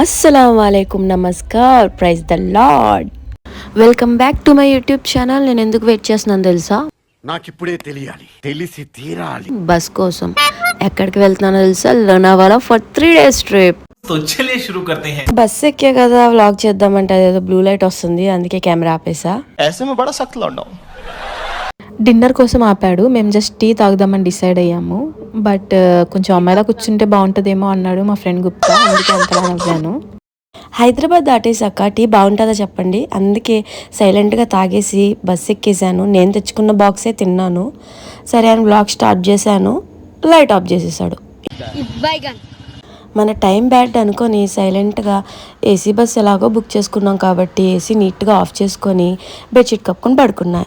అస్సలాముఅలైకుం, నమస్కార్, praise the lord. Welcome back to my YouTube channel. నేను ఎందుకు వెయిట్ చేస్తున్నాను తెలుసా? నాకిప్పుడే తెలియాలి, తెలిసి తీరాలి. బస్ కోసం. ఎక్కడికి వెళ్తున్నానో తెలుసా? Lonavala for 3 days trip. Bus ఎక్కే కదా వ్లాగ్ చేద్దామంటే అదేదో బ్లూ లైట్ వస్తుంది, అందుకే కెమెరా ఆపేసా. డిన్నర్ కోసం ఆపాడు. మేము జస్ట్ టీ తాగుదామని డిసైడ్ అయ్యాము. బట్ కొంచెం అమ్మాయిలా కూర్చుంటే బాగుంటుందేమో అన్నాడు మా ఫ్రెండ్ గుప్తా, అందుకే అంతలా నవ్వాను. హైదరాబాద్ దాటేసాక టీ బాగుంటుందా చెప్పండి, అందుకే సైలెంట్గా తాగేసి బస్ ఎక్కేసాను. నేను తెచ్చుకున్న బాక్సే తిన్నాను. సరే అని బ్లాగ్ స్టార్ట్ చేశాను, లైట్ ఆఫ్ చేసేసాడు. మన టైం బ్యాడ్ అనుకొని సైలెంట్గా ఏసీ బస్ ఎలాగో బుక్ చేసుకున్నాం కాబట్టి ఏసీ నీట్గా ఆఫ్ చేసుకొని బెడ్షీట్ కప్పుకొని పడుకున్నా.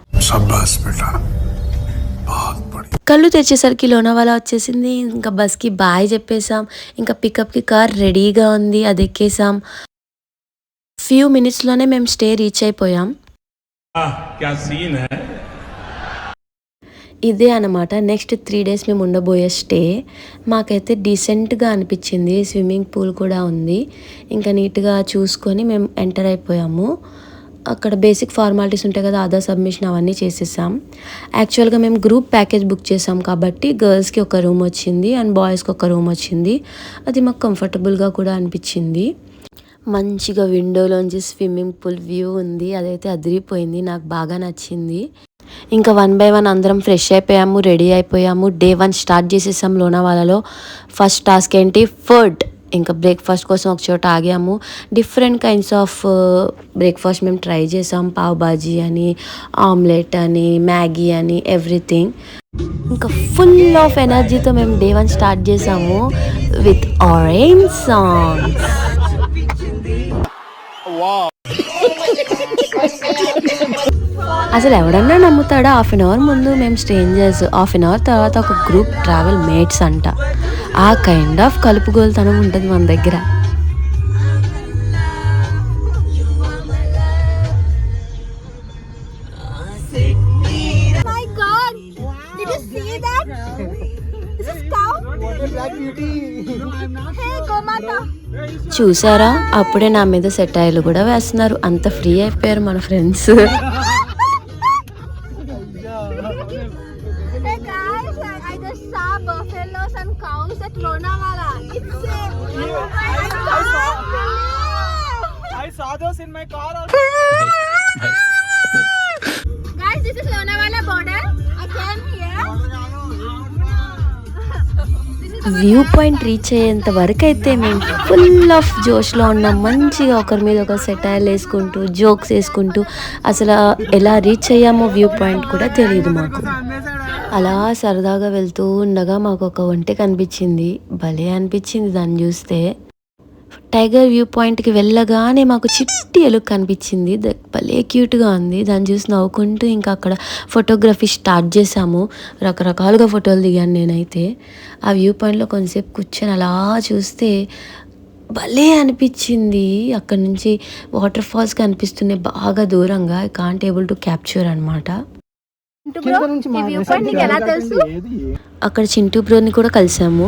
కళ్ళు తెచ్చేసరికి లోనావాలా వచ్చేసింది. ఇంకా బస్కి బాయ్ చెప్పేసాం. ఇంకా పికప్కి కార్ రెడీగా ఉంది, అది ఎక్కేసాం. ఫ్యూ మినిట్స్లోనే మేము స్టే రీచ్ అయిపోయాం. ఇదే అన్నమాట నెక్స్ట్ 3 days మేము ఉండబోయే స్టే. మాకైతే డీసెంట్గా అనిపించింది. స్విమ్మింగ్ పూల్ కూడా ఉంది. ఇంకా నీట్గా చూసుకొని మేము ఎంటర్ అయిపోయాము. అక్కడ బేసిక్ ఫార్మాలిటీస్ ఉంటాయి కదా, ఆధార్ సబ్మిషన్ అవన్నీ చేసేసాం. యాక్చువల్గా మేము గ్రూప్ ప్యాకేజ్ బుక్ చేసాం కాబట్టి గర్ల్స్కి ఒక రూమ్ వచ్చింది అండ్ బాయ్స్కి ఒక రూమ్ వచ్చింది. అది మాకు కంఫర్టబుల్గా కూడా అనిపించింది. మంచిగా విండోలోంచి స్విమ్మింగ్ పూల్ వ్యూ ఉంది, అదైతే అదిరిపోయింది, నాకు బాగా నచ్చింది. ఇంకా 1 by 1 అందరం ఫ్రెష్ అయిపోయాము, రెడీ అయిపోయాము. Day 1 స్టార్ట్ చేసేసాం లోనావాలాలో. ఫస్ట్ టాస్క్ ఏంటి? ఫుడ్. ఇంకా బ్రేక్ఫాస్ట్ కోసం ఒక చోట ఆగాము. డిఫరెంట్ కైండ్స్ ఆఫ్ బ్రేక్ఫాస్ట్ మేము ట్రై చేసాం. పావ్ బాజీ అని, ఆమ్లెట్ అని, మ్యాగీ అని, ఎవ్రీథింగ్. ఇంకా ఫుల్ ఆఫ్ ఎనర్జీతో మేము Day 1 స్టార్ట్ చేసాము విత్ ఆరెంజ్ సాంగ్స్. అసలు ఎవడన్నా నమ్ముతాడా? 1/2 hour ముందు మేము స్ట్రేంజర్స్, 1/2 hour తర్వాత ఒక గ్రూప్ ట్రావెల్ మేట్స్ అంట. ఆ కైండ్ ఆఫ్ కలుపుగోలుతనం ఉంటుంది మన దగ్గర. చూసారా, అప్పుడే నా మీద సెటైర్లు కూడా వేస్తున్నారు. అంత ఫ్రీ అయిపోయారు మన ఫ్రెండ్స్. వ్యూ పాయింట్ రీచ్ అయ్యేంత వరకు అయితే మేము ఫుల్ ఆఫ్ జోష్లో ఉన్నాం. మంచిగా ఒకరి మీద ఒక సెటైర్లు వేసుకుంటూ, జోక్స్ వేసుకుంటూ, అసలు ఎలా రీచ్ అయ్యామో వ్యూ పాయింట్ కూడా తెలియదు మాకు. అలా సరదాగా వెళ్తూ ఉండగా మాకు ఒక ఒంటె కనిపించింది. భలే అనిపించింది దాన్ని చూస్తే. టైగర్ వ్యూ పాయింట్కి వెళ్ళగానే మాకు చిట్టి ఎలుక కనిపించింది. భలే క్యూట్గా ఉంది. దాన్ని చూసి నవ్వుకుంటూ ఇంకా అక్కడ ఫోటోగ్రఫీ స్టార్ట్ చేసాము. రకరకాలుగా ఫోటోలు దిగాను నేనైతే. ఆ వ్యూ పాయింట్లో కొంతసేపు కూర్చొని అలా చూస్తే భలే అనిపించింది. అక్కడ నుంచి వాటర్ ఫాల్స్ కనిపిస్తున్నాయి బాగా దూరంగా. I can't able to capture అనమాట. అక్కడ చింటూ బ్రోని కూడా కలిసాము.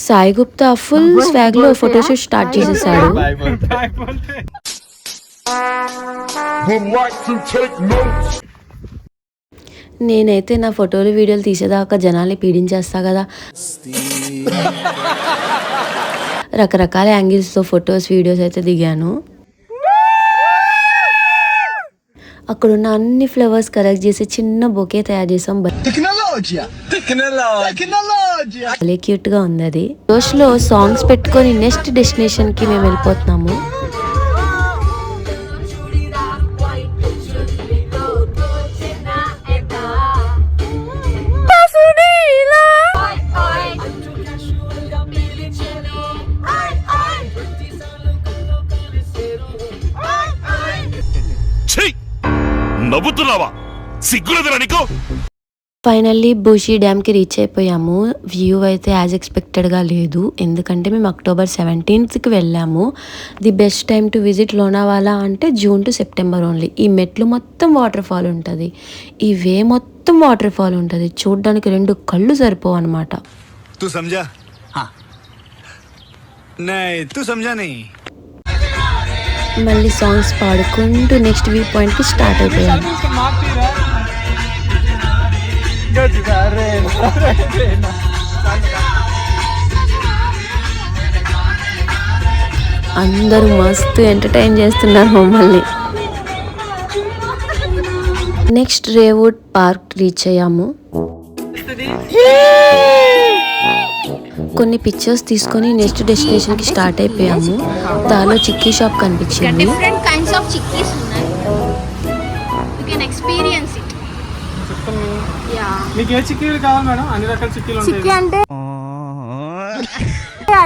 సాయి గుప్తా ఫుల్ స్వాగ్ లో ఫోటోషూట్ స్టార్ట్ చేసేసాడు. నేనైతే నా ఫోటోలు వీడియోలు తీసేదాకా జనాల్ని పీడించేస్తా కదా. రకరకాల యాంగిల్స్తో ఫొటోస్ వీడియోస్ అయితే దిగాను. అక్కడున్న అన్ని ఫ్లవర్స్ కలెక్ట్ చేసి చిన్న బొకే తయారు చేసాం. భలే క్యూట్ గా ఉంది అది. జోష్లో సాంగ్స్ పెట్టుకొని నెక్స్ట్ డెస్టినేషన్ కి మేము వెళ్ళిపోతున్నాము. ఫైనల్లీ బూషీ డ్యామ్కి రీచ్ అయిపోయాము. వ్యూ అయితే యాజ్ ఎక్స్పెక్టెడ్గా లేదు, ఎందుకంటే మేము October 17th వెళ్ళాము. The best time to visit Lonavala అంటే June to September ఓన్లీ. ఈ మెట్లు మొత్తం వాటర్ ఫాల్ ఉంటుంది, ఈ వే మొత్తం వాటర్ ఫాల్ ఉంటుంది. చూడడానికి 2 కళ్ళు సరిపోవు అనమాట. नहीं तू समझा नहीं. మళ్ళీ సాంగ్స్ పాడుకుంటూ నెక్స్ట్ వ్యూ పాయింట్కి స్టార్ట్ అయిపోయాం. అందరూ మస్తు ఎంటర్టైన్ చేస్తున్నారు మమ్మల్ని. నెక్స్ట్ రేవుడ్ పార్క్ రీచ్ అయ్యాము. కొన్ని పిక్చర్స్ తీసుకొని నెక్స్ట్ డెస్టినేషన్కి స్టార్ట్ అయిపోయాము. దానిలో చిక్కీ షాప్ కనిపించింది. డిఫరెంట్ కైండ్స్ ఆఫ్ చిక్కీస్ ఉన్నాయి. You can experience it. Yeah మీకు ఏ చిక్కీలు కావాలి మేడం? అన్ని రకాల చిక్కీలు ఉంటాయి. చిక్కీ అంటే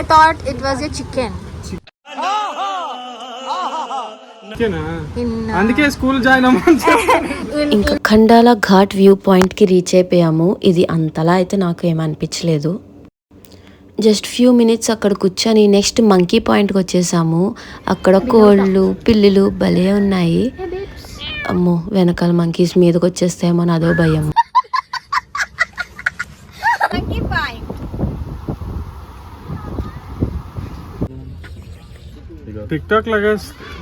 I thought it was a chicken. అందుకే స్కూల్ జాయిన్ అవ్వమని. ఇంకా ఖండాల ఘాట్ వ్యూ పాయింట్కి రీచ్ అయిపోయాము. ఇది అంతలా అయితే నాకు ఏమనిపించలేదు. జస్ట్ ఫ్యూ మినిట్స్ అక్కడ కూర్చొని నెక్స్ట్ మంకీ పాయింట్కి వచ్చేసాము. అక్కడ కోళ్ళు పిల్లులు భలే ఉన్నాయి. అమ్మో వెనకాల మంకీస్ మీదకి వచ్చేస్తాయేమో అని అదో భయం. టిక్ టాక్ లాగా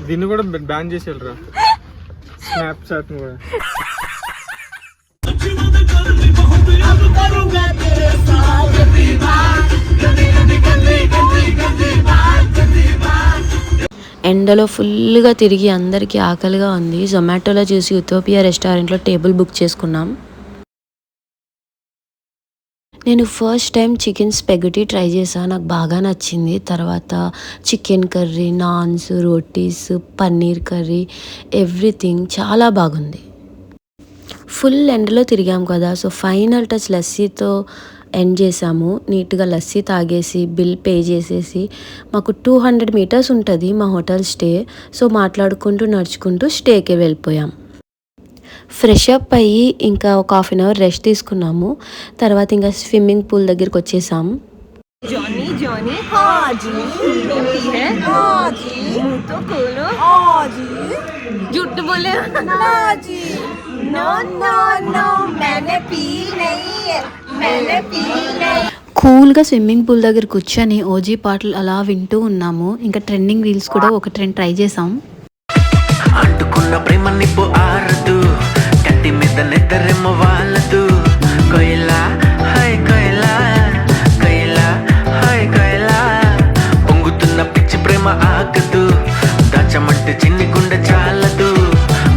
దీన్ని కూడా బ్యాన్ చేసేళ్ళరా, స్నాప్ చాట్ కూడా. ఎండలో ఫుల్గా తిరిగి అందరికీ ఆకలిగా ఉంది. జొమాటోలో చూసి యూథోపియా రెస్టారెంట్లో టేబుల్ బుక్ చేసుకున్నాం. నేను first time chicken spaghetti try చేశాను. నాకు బాగా నచ్చింది. తర్వాత chicken curry, naans, rotis, paneer curry, everything చాలా బాగుంది. ఫుల్ ఎండలో తిరిగాం కదా, సో ఫైనల్ టచ్ లస్సీతో ఎండ్ చేసాము. నీట్గా లస్సీ తాగేసి బిల్ పే చేసేసి, మాకు 200 మీటర్స్ ఉంటుంది మా హోటల్ స్టే. సో మాట్లాడుకుంటూ నడుచుకుంటూ స్టేకే వెళ్ళిపోయాం. ఫ్రెష్ అప్ అయ్యి ఇంకా ఒక హాఫ్ అన్ అవర్ రెస్ట్ తీసుకున్నాము. తర్వాత ఇంకా స్విమ్మింగ్ పూల్ దగ్గరికి వచ్చేసాం. కూల్గా స్విమ్మింగ్ పూల్ దగ్గర కూర్చొని ఓజీ పాటలు అలా వింటూ ఉన్నాము. ఇంకా ట్రెండింగ్ రీల్స్ కూడా ఒక ట్రెండ్ ట్రై చేసాం. అంటుకున్న ప్రేమ నిప్పు ఆరదు, కట్టి మీద నిద్రెమ్మ వాళ్ళదు. కొయిలా హై కొయిలా, కొయిలా హై కొయిలా, పొంగుతున్న పిచ్చి ప్రేమ ఆగదు, దాచమంటే చిన్ని గుండె చాలదు.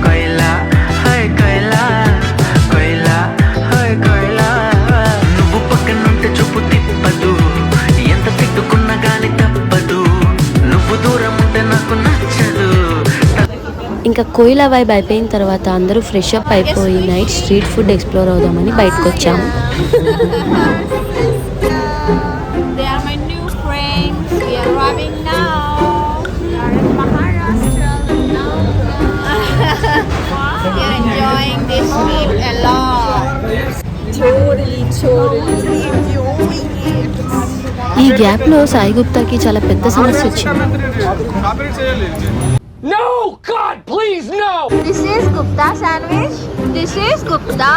కొయిలా హై కొయిలా, కొయిలా హై కొయిలా, నువ్వు పక్కనుంటే చూపు తిప్పదు, ఎంత తిట్టుకున్నా గాని తప్పదు, నువ్వు దూరం ఉంటే నాకు నచ్చదు. ఇంకా కోయిలా వైబ్ అయిపోయిన తర్వాత అందరూ ఫ్రెష్ అప్ అయిపోయి నైట్ స్ట్రీట్ ఫుడ్ ఎక్స్ప్లోర్ అవుదామని బయటకు వచ్చాము. They are my new friends. We are arriving now. We are in Maharashtra now. We are enjoying this meal a lot. Totally enjoying it. ఈ గ్యాప్లో సాయి గుప్తాకి చాలా పెద్ద సమస్య వచ్చింది. No! God, please, no! This is Gupta sandwich. This is Gupta.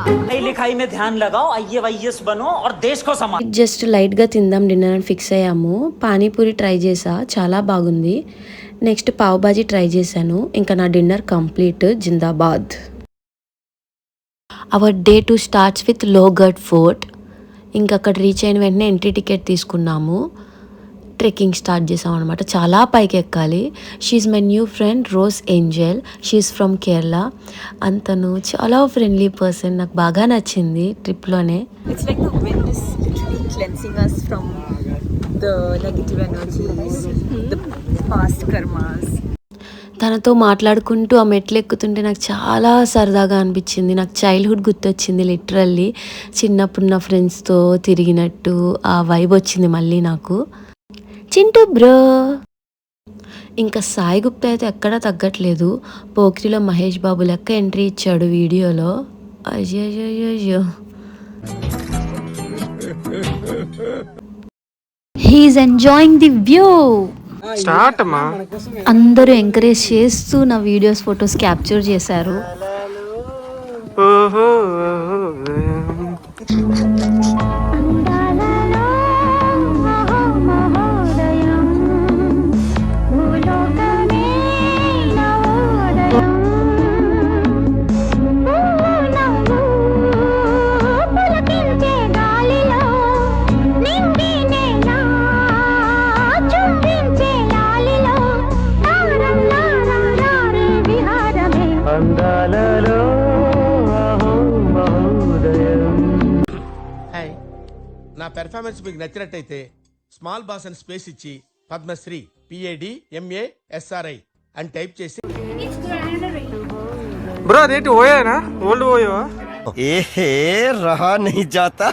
पढ़ाई लिखाई में ध्यान लगाओ, IAS बनो और देश को संभालो. జస్ట్ లైట్గా తిందాం డిన్నర్ అని ఫిక్స్ అయ్యాము. పానీపూరి ట్రై చేసా, చాలా బాగుంది. నెక్స్ట్ పావ్ బాజీ ట్రై చేశాను. ఇంకా నా డిన్నర్ కంప్లీట్. జిందాబాద్. Our day 2 starts with Lohagad fort. ఇంకా అక్కడ రీచ్ అయిన వెంటనే ఎంట్రీ టికెట్ తీసుకున్నాము. ట్రెక్కింగ్ స్టార్ట్ చేసాం అనమాట. చాలా పైకి ఎక్కాలి. She's my new friend Rose Angel. She's from Kerala. అంతను చాలా ఫ్రెండ్లీ పర్సన్. నాకు బాగా నచ్చింది ట్రిప్లోనే. It's like the wind is literally cleansing us from the negative energies, the past karmas. తనతో మాట్లాడుకుంటూ ఆ మెట్లు ఎక్కుతుంటే నాకు చాలా సరదాగా అనిపించింది. నాకు చైల్డ్హుడ్ గుర్తొచ్చింది. లిటరల్లీ చిన్నప్పుడు నా ఫ్రెండ్స్తో తిరిగినట్టు ఆ వైబ్ వచ్చింది మళ్ళీ నాకు. చింటూ బ్రో. ఇంకా సాయి గుప్తా అయితే ఎక్కడా తగ్గట్లేదు. పోక్రిలో మహేష్ బాబు లెక్క ఎంట్రీ ఇచ్చాడు వీడియోలో. అయ్యో. He's enjoying the view. Start అమ్మా. అందరూ ఎంకరేజ్ చేస్తూ నా వీడియోస్ ఫొటోస్ క్యాప్చర్ చేశారు. పెర్ఫార్మెన్స్ మీకు నచ్చినట్టయితే స్మాల్ బాస్ అని స్పేస్ ఇచ్చి పద్మశ్రీ PADMASRI అని టైప్ చేసి బ్రో అదేంటి ఓయేనా ఓల్డ్ ఓయో ఏహే రహా नहीं जाता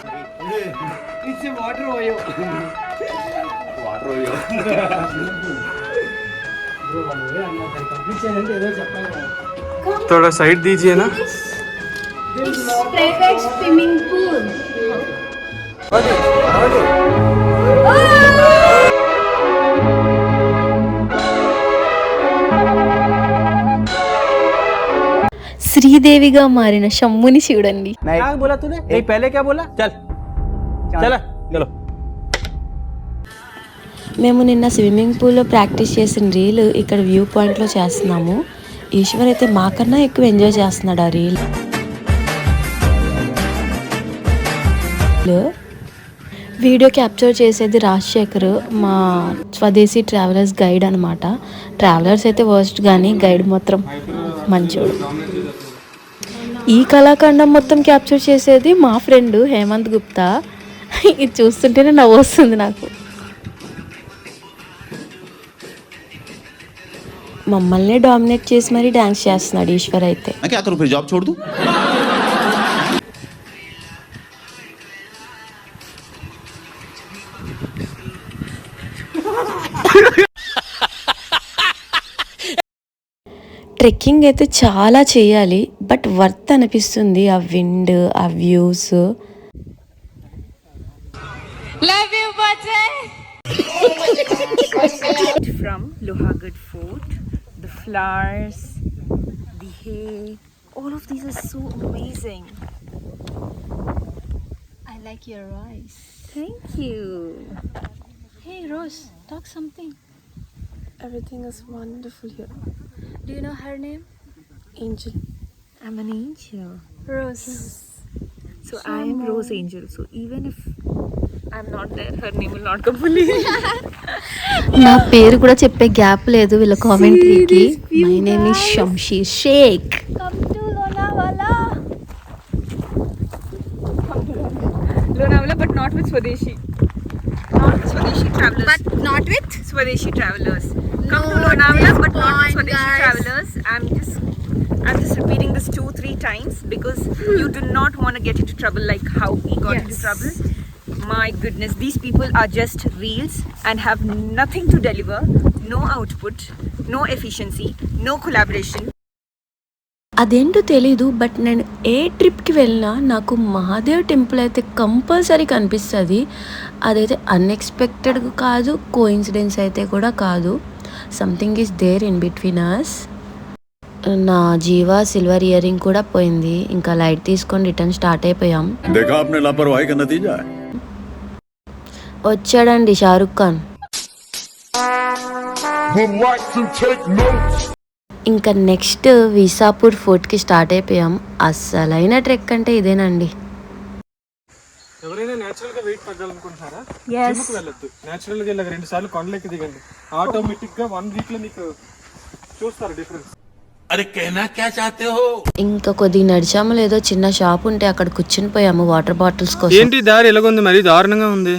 थोड़ा साइड दीजिए ना Private swimming pool. శ్రీదేవిగా మారిన శమ్ముని చూడండి. మేము నిన్న స్విమ్మింగ్ పూల్లో ప్రాక్టీస్ చేసిన రీల్ ఇక్కడ వ్యూ పాయింట్లో చేస్తున్నాము. ఈశ్వర్ అయితే మాకన్నా ఎక్కువ ఎంజాయ్ చేస్తున్నాడు ఆ రీల్. వీడియో క్యాప్చర్ చేసేది రాజశేఖర్, మా స్వదేశీ ట్రావెలర్స్ గైడ్ అనమాట. ట్రావెలర్స్ అయితే వర్స్ట్ కానీ గైడ్ మాత్రం మంచోడు. ఈ కళాఖండం మొత్తం క్యాప్చర్ చేసేది మా ఫ్రెండ్ హేమంత్ గుప్తా. ఇది చూస్తుంటేనే నవ్వు వస్తుంది నాకు. మమ్మల్ని డామినేట్ చేసి మరీ డాన్స్ చేస్తున్నాడు ఈశ్వర్ అయితే. జాబ్ చూడదు ట్రెక్కింగ్ అయితే చాలా చేయాలి, బట్ వర్త్ అనిపిస్తుంది. ఆ విండ్, ఆ views. Love you, Bajay. From Lohagarh Fort, the flowers, the hay, all of these are so amazing. I like your eyes. Thank you. Hey, Rose, talk something. Everything is wonderful here. Do you know her name? Angel. I'm an angel. Rose. So I am Rose Angel. So even if I'm not there, her name will not come fully. నా పేరు కూడా చెప్పే gap లేదు వీళ్ళ కామెంటరీకి. My name is Shamsheer Sheikh. Come to Lonavala. Lonavala, but not with Swadeshi. Not Swadeshi travelers. But not with? Swadeshi travelers. Come to Note Lonavala, this but not with point, Swadeshi guys. travelers. I'm just repeating this 2-3 times because you do not want to get into trouble like how we got into trouble. My goodness, these people are just reels and have nothing to deliver, no output, no efficiency, no collaboration. అదేంటో తెలీదు, but నేను ఏ ట్రిప్కి వెళ్ళినా నాకు Mahadev temple అయితే compulsory కనిపిస్తుంది. అదైతే unexpected కాదు, కోఇన్సిడెన్స్ అయితే కూడా కాదు. Something is there in between us. నా జీవా సిల్వర్ ఇయర్ రింగ్ కూడా పోయింది. ఇంకా లైట్ తీసుకొని రిటర్న్ స్టార్ట్ అయిపోయాం. వచ్చాడండి షారుఖ్ ఖాన్. ఇంకా నెక్స్ట్ వీసాపూర్ ఫోర్ట్కి స్టార్ట్ అయిపోయాం. అస్సలైన ట్రెక్ అంటే ఇదేనండి. ఎవరైనా నేచురల్ గా వెయిట్ తగ్గాలనుకుంటున్నారా? జిమ్కి వెళ్ళొద్దు. నేచురల్ గా ఇలా 2 సార్లు కొండలెక్కి దిగండి. ఆటోమేటిక్ గా 1 వీక్ లో మీకు చూస్తారు డిఫరెన్స్. అరే कहना क्या चाहते हो? ఇంకా కొద్దిగా నడిచాము, లేదో చిన్న షాప్ ఉంటే అక్కడ కూర్చుని పోయాము వాటర్ బాటిల్స్ కోసం. ఏంటి దారి ఎలాగుంది? మరి దారుణంగా ఉంది.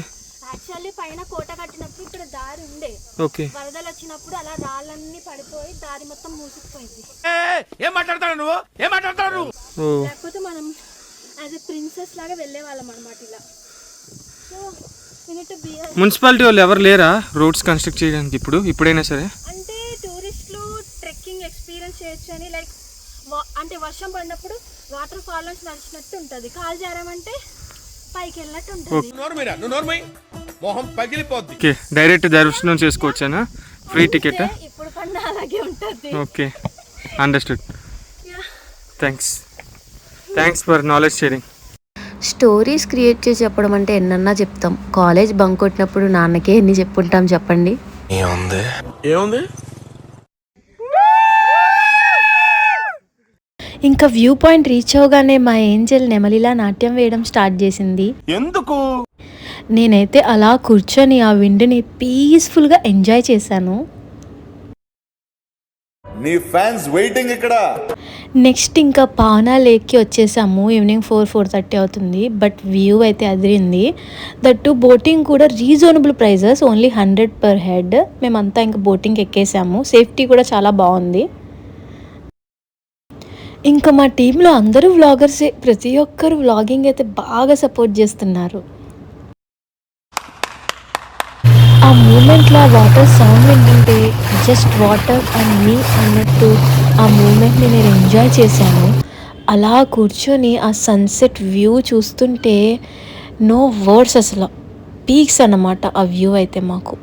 యాక్చువల్లీ పైన కోట కట్టినప్పుడు ఇక్కడ దారి ఉండే. ఓకే. వరదలు వచ్చినప్పుడు అలా రాళ్ళన్నీ పడిపోయి దారి మొత్తం మూసుకుపోయింది. ఏం మాట్లాడతాడు నువ్వు? ఏం మాట్లాడతాడు నువ్వు? లేకపోతే మనం యాజ్ ఎ ప్రిన్సెస్ లాగా వెళ్ళే వాళ్ళం అనమాట ఇలా. So we need to be municipality వాళ్ళు ఎవరు లేరా రోడ్స్ కన్స్ట్రక్ట్ చేయడానికి ఇప్పుడైనా సరే? అంటే టూరిస్టులు ట్రెక్కింగ్ ఎక్స్పీరియన్స్ చేయొచ్చు అని. లైక్ అంటే వర్షం పడినప్పుడు వాటర్ ఫాల్ నుంచి నడిచినట్టు ఉంటుంది, కాలు జారామంటే పైకి వెళ్ళినట్టు ఉంటుంది. మొహం పగిలిపోద్ది. ఓకే, డైరెక్ట్ దర్శనం చేసుకోవచ్చానా? Free ticket? ఇప్పుడు పడిన అలాగే ఉంటుంది. Okay, understood. Thanks for knowledge sharing. Stories create చేసి చెప్పడం అంటే ఎన్నన్నా చెప్తాం. కాలేజ్ బంక్ కొట్టినప్పుడు నాన్నకే ఎన్ని చెప్పుంటాం చెప్పండి. ఏముంది? ఇంకా వ్యూ పాయింట్ రీచ్ అవగానే మా ఏంజెల్ నెమలిలా నాట్యం వేయడం స్టార్ట్ చేసింది. ఎందుకు? నేనైతే అలా కూర్చొని ఆ విండ్ని పీస్ఫుల్గా ఎంజాయ్ చేశాను. నీ ఫ్యాన్స్ వెయిటింగ్ ఇక్కడ. నెక్స్ట్ ఇంకా పావనా లేక్కి వచ్చేసాము. ఈవినింగ్ 4:30 అవుతుంది. బట్ వ్యూ అయితే అదిరింది. దట్టు బోటింగ్ కూడా reasonable prices, only 100 per head. మేమంతా ఇంకా బోటింగ్ ఎక్కేసాము. సేఫ్టీ కూడా చాలా బాగుంది. ఇంకా మా టీంలో అందరూ వ్లాగర్సే. ప్రతి ఒక్కరు వ్లాగింగ్ అయితే బాగా సపోర్ట్ చేస్తున్నారు. ఆ మూమెంట్లో వాటర్ సౌండ్ వింటుంటే జస్ట్ వాటర్ అండ్ మీ అన్నట్టు ఆ మూమెంట్ని నేను ఎంజాయ్ చేశాను. అలా కూర్చొని ఆ సన్సెట్ వ్యూ చూస్తుంటే నో వర్డ్స్, అసలు పీక్స్ అన్నమాట ఆ వ్యూ అయితే. మాకు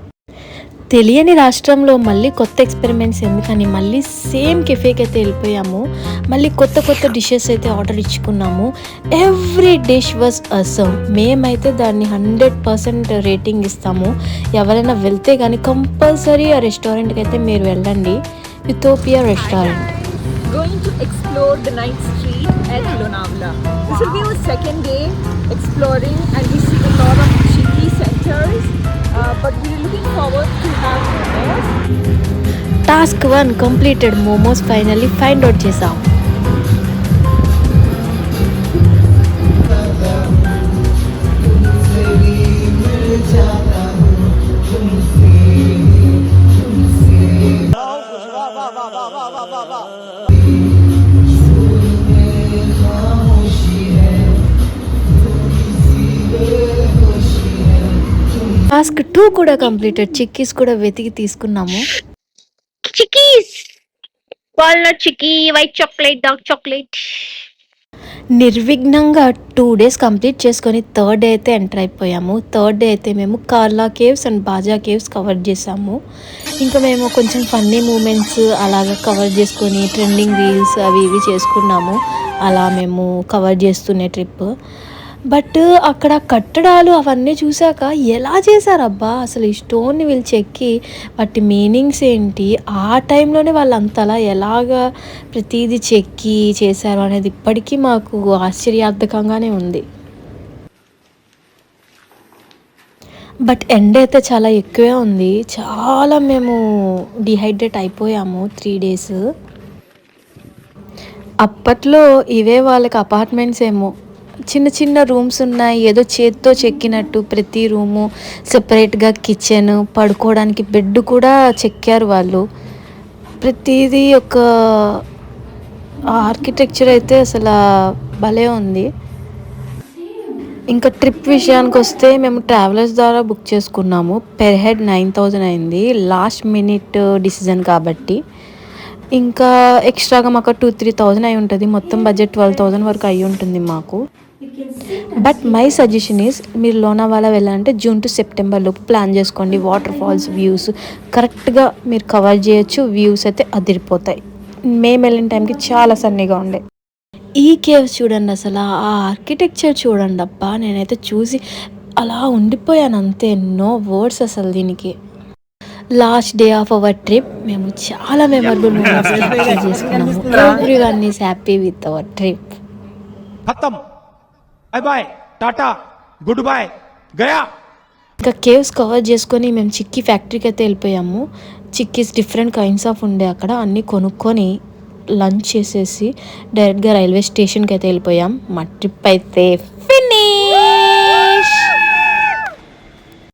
తెలియని రాష్ట్రంలో మళ్ళీ కొత్త ఎక్స్పెరిమెంట్స్ ఎందుకని మళ్ళీ సేమ్ కెఫేకి అయితే వెళ్ళిపోయాము. మళ్ళీ కొత్త కొత్త డిషెస్ అయితే ఆర్డర్ ఇచ్చుకున్నాము. Every dish was awesome. మేమైతే దాన్ని 100% రేటింగ్ ఇస్తాము. ఎవరైనా వెళ్తే కానీ కంపల్సరీ ఆ రెస్టారెంట్కి అయితే మీరు వెళ్ళండి. యుథోపియా restaurant. Going to explore the night street at Lonavala. This will be our second day exploring, and we see a lot of cheeky centers. But we are looking forward to have momos. Task 1 completed. Momos finally find out చేసాం. Task 2 కూడా completed. Chickies కూడా వెతికి తీసుకున్నాము. Chickies, walnut chikki, white chocolate, dark chocolate. నిర్విఘ్నంగా 2 days complete చేసుకొని third day అయితే enter అయిపోయాము. Third day అయితే మేము కార్లా caves and Baaja caves cover చేసాము. ఇంకా మేము కొంచెం ఫన్నీ మూమెంట్స్ అలాగా కవర్ చేసుకొని ట్రెండింగ్ రీల్స్ అవి ఇవి చేసుకున్నాము. అలా మేము కవర్ చేస్తున్న ట్రిప్. బట్ అక్కడ కట్టడాలు అవన్నీ చూశాక ఎలా చేశారబ్బా అసలు ఈ స్టోన్ని వీళ్ళు చెక్కి వాటి మీనింగ్స్ ఏంటి, ఆ టైంలోనే వాళ్ళు అంతలా ఎలాగా ప్రతిదీ చెక్కి చేశారు అనేది ఇప్పటికీ మాకు ఆశ్చర్యార్థకంగానే ఉంది. బట్ ఎండ అయితే చాలా ఎక్కువే ఉంది. చాలా మేము డిహైడ్రేట్ అయిపోయాము 3 days. అప్పట్లో ఇవే వాళ్ళకి అపార్ట్మెంట్స్ ఏమో. చిన్న చిన్న రూమ్స్ ఉన్నాయి, ఏదో చేత్తో చెక్కినట్టు. ప్రతి రూము సెపరేట్గా కిచెన్, పడుకోవడానికి బెడ్ కూడా చెక్కారు వాళ్ళు. ప్రతిదీ ఒక ఆర్కిటెక్చర్ అయితే అసలు భలే ఉంది. ఇంకా ట్రిప్ విషయానికి వస్తే మేము ట్రావెలర్స్ ద్వారా బుక్ చేసుకున్నాము. పెర్ హెడ్ 9,000 అయింది. లాస్ట్ మినిట్ డిసిజన్ కాబట్టి ఇంకా ఎక్స్ట్రాగా మాకు 2-3,000 అయి ఉంటుంది. మొత్తం బడ్జెట్ 12,000 వరకు అయి ఉంటుంది మాకు. బట్ మై సజెషన్ ఈజ్ మీరు లోనావాలా వెళ్ళాలంటే June to September లోపు ప్లాన్ చేసుకోండి. వాటర్ ఫాల్స్ వ్యూస్ కరెక్ట్గా మీరు కవర్ చేయొచ్చు. వ్యూస్ అయితే అదిరిపోతాయి. మేము వెళ్ళిన టైంకి చాలా సన్నీగా ఉండే. ఈ కేవ్స్ చూడండి, అసలు ఆ ఆర్కిటెక్చర్ చూడండి అబ్బా. నేనైతే చూసి అలా ఉండిపోయాను అంతే. నో వర్డ్స్ అసలు దీనికి. Last day of our trip మేము చాలా మెమరబుల్ మూమెంట్స్ క్యాప్చర్ చేసుకున్నాము. Everyone is happy with our trip. ఖతం, బై బై, టాటా, గుడ్ బై, గయా. ఇంకా కేవ్స్ కవర్ చేసుకొని మేము చిక్కీ ఫ్యాక్టరీకి అయితే వెళ్ళిపోయాము. చిక్కీస్ డిఫరెంట్ కైండ్స్ ఆఫ్ ఉండే అక్కడ. అన్నీ కొనుక్కొని లంచ్ చేసేసి డైరెక్ట్గా రైల్వే స్టేషన్కి అయితే వెళ్ళిపోయాం. మా ట్రిప్ అయితే ఫినిష్.